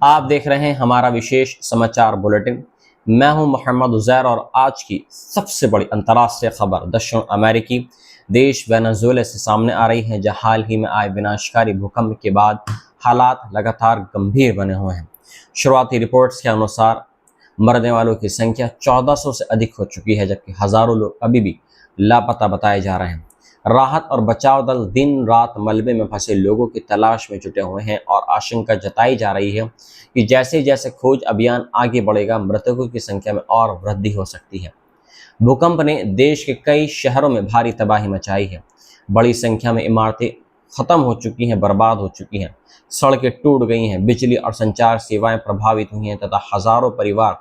आप देख रहे हैं हमारा विशेष समाचार बुलेटिन। मैं हूं मोहम्मद उज़ैर और आज की सबसे बड़ी अंतर्राष्ट्रीय खबर दक्षिण अमेरिकी देश वेनेजुएला से सामने आ रही है, जहां हाल ही में आए विनाशकारी भूकंप के बाद हालात लगातार गंभीर बने हुए हैं। शुरुआती रिपोर्ट्स के अनुसार मरने वालों की संख्या 1400 से अधिक हो चुकी है, जबकि हजारों लोग अभी भी लापता बताए जा रहे हैं। राहत और बचाव दल दिन रात मलबे में फंसे लोगों की तलाश में जुटे हुए हैं और आशंका जताई जा रही है कि जैसे जैसे खोज अभियान आगे बढ़ेगा, मृतकों की संख्या में और वृद्धि हो सकती है। भूकंप ने देश के कई शहरों में भारी तबाही मचाई है। बड़ी संख्या में इमारतें खत्म हो चुकी हैं, बर्बाद हो चुकी हैं, सड़कें टूट गई हैं, बिजली और संचार सेवाएं प्रभावित हुई हैं तथा हजारों परिवार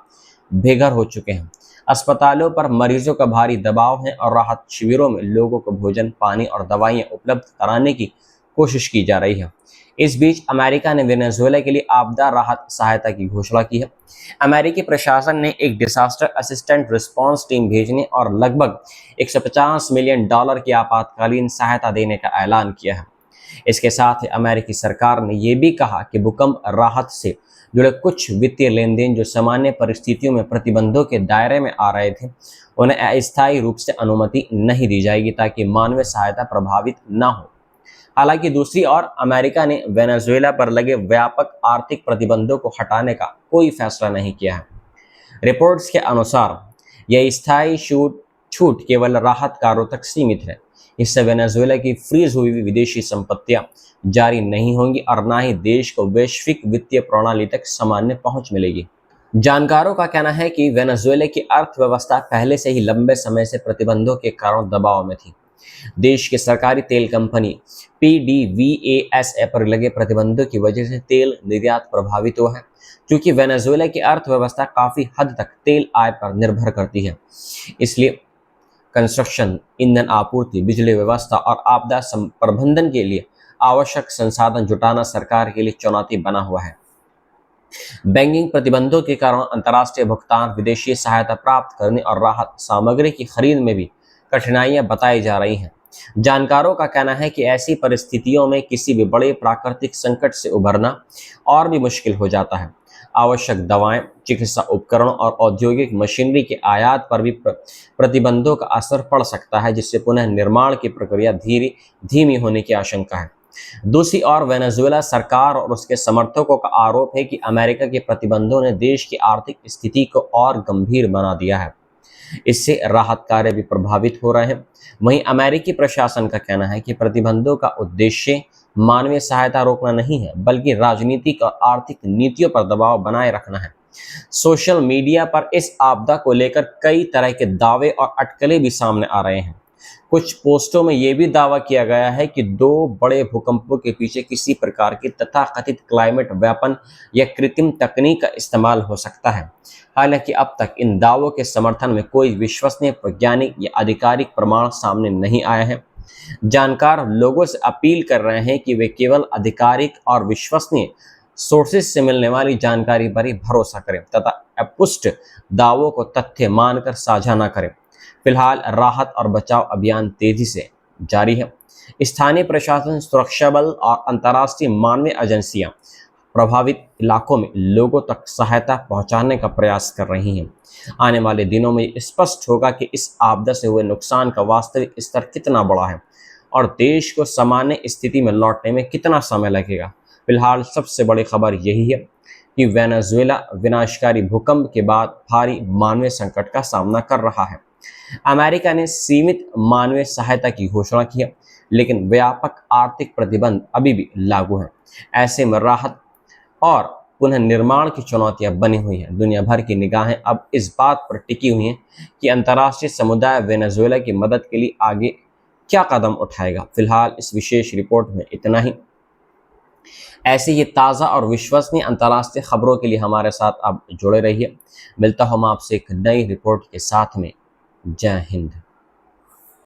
बेघर हो चुके हैं। अस्पतालों पर मरीजों का भारी दबाव है और राहत शिविरों में लोगों को भोजन, पानी और दवाइयां उपलब्ध कराने की कोशिश की जा रही है। इस बीच अमेरिका ने वेनेजुएला के लिए आपदा राहत सहायता की घोषणा की है। अमेरिकी प्रशासन ने एक डिजास्टर असिस्टेंट रिस्पांस टीम भेजने और लगभग $150 मिलियन की आपातकालीन सहायता देने का ऐलान किया है। इसके साथ ही अमेरिकी सरकार ने यह भी कहा कि भूकंप राहत से जुड़े कुछ वित्तीय लेन देन जो सामान्य परिस्थितियों में प्रतिबंधों के दायरे में आ रहे थे, उन्हें अस्थायी रूप से अनुमति नहीं दी जाएगी ताकि मानवीय सहायता प्रभावित न हो। हालांकि दूसरी ओर अमेरिका ने वेनेजुएला पर लगे व्यापक आर्थिक प्रतिबंधों को हटाने का कोई फैसला नहीं किया है। रिपोर्ट्स के अनुसार यह स्थायी छूट केवल राहत कार्यों तक सीमित है। इससे वेनेजुएला की फ्रीज हुई विदेशी संपत्तियां जारी नहीं होंगी और न ही देश को वैश्विक वित्तीय प्रणाली तक सामान्य पहुंच मिलेगी। जानकारों का कहना है कि वेनेजुएला की अर्थव्यवस्था पहले से ही लंबे समय से प्रतिबंधों के कारण दबाव में थी। देश की सरकारी तेल कंपनी PDVSA पर लगे प्रतिबंधों की वजह से तेल निर्यात प्रभावित हुआ है, क्योंकि वेनेजुएला की अर्थव्यवस्था काफी हद तक तेल आय पर निर्भर करती है। इसलिए कंस्ट्रक्शन, ईंधन आपूर्ति, बिजली व्यवस्था और आपदा प्रबंधन के लिए आवश्यक संसाधन जुटाना सरकार के लिए चुनौती बना हुआ है। बैंकिंग प्रतिबंधों के कारण अंतर्राष्ट्रीय भुगतान, विदेशी सहायता प्राप्त करने और राहत सामग्री की खरीद में भी कठिनाइयां बताई जा रही हैं। जानकारों का कहना है कि ऐसी परिस्थितियों में किसी भी बड़े प्राकृतिक संकट से उभरना और भी मुश्किल हो जाता है। आवश्यक दवाएं, चिकित्सा उपकरण और औद्योगिक मशीनरी के आयात पर भी प्रतिबंधों का असर पड़ सकता है, जिससे पुनः निर्माण की प्रक्रिया धीमी होने की आशंका है। दूसरी ओर वेनेजुएला सरकार और उसके समर्थकों का आरोप है कि अमेरिका के प्रतिबंधों ने देश की आर्थिक स्थिति को और गंभीर बना दिया है। इससे राहत कार्य भी प्रभावित हो रहे हैं। वहीं अमेरिकी प्रशासन का कहना है कि प्रतिबंधों का उद्देश्य मानवीय सहायता रोकना नहीं है, बल्कि राजनीतिक और आर्थिक नीतियों पर दबाव बनाए रखना है। सोशल मीडिया पर इस आपदा को लेकर कई तरह के दावे और अटकलें भी सामने आ रहे हैं। कुछ पोस्टों में यह भी दावा किया गया है कि दो बड़े भूकंपों के पीछे किसी प्रकार की तथाकथित क्लाइमेट वेपन या कृत्रिम तकनीक का इस्तेमाल हो सकता है। हालांकि अब तक इन दावों के समर्थन में कोई विश्वसनीय वैज्ञानिक या आधिकारिक प्रमाण सामने नहीं आया है। जानकार लोगों से अपील कर रहे हैं कि वे केवल आधिकारिक और विश्वसनीय सोर्सेज से मिलने वाली जानकारी पर ही भरोसा करें तथा अपुष्ट दावों को तथ्य मानकर साझा न करें। फिलहाल राहत और बचाव अभियान तेजी से जारी है। स्थानीय प्रशासन, सुरक्षा बल और अंतर्राष्ट्रीय मानवीय एजेंसियां प्रभावित इलाकों में लोगों तक सहायता पहुंचाने का प्रयास कर रही हैं। आने वाले दिनों में स्पष्ट होगा कि इस आपदा से हुए नुकसान का वास्तविक स्तर कितना बड़ा है और देश को सामान्य स्थिति में लौटने में कितना समय लगेगा। फिलहाल सबसे बड़ी खबर यही है कि वेनेजुएला विनाशकारी भूकंप के बाद भारी मानवीय संकट का सामना कर रहा है। अमेरिका ने सीमित मानवीय सहायता की घोषणा की है, लेकिन व्यापक आर्थिक प्रतिबंध अभी भी लागू हैं। ऐसे में राहत और पुनः निर्माण की चुनौतियां बनी हुई हैं। दुनिया भर की निगाहें अब इस बात पर टिकी हुई हैं कि अंतर्राष्ट्रीय समुदाय वेनेजुएला की मदद के लिए आगे क्या कदम उठाएगा। फिलहाल इस विशेष रिपोर्ट में इतना ही। ऐसे ही ताज़ा और विश्वसनीय अंतर्राष्ट्रीय खबरों के लिए हमारे साथ आप जुड़े रहिए। मिलता हूं मैं आपसे एक नई रिपोर्ट के साथ में। जय हिंद।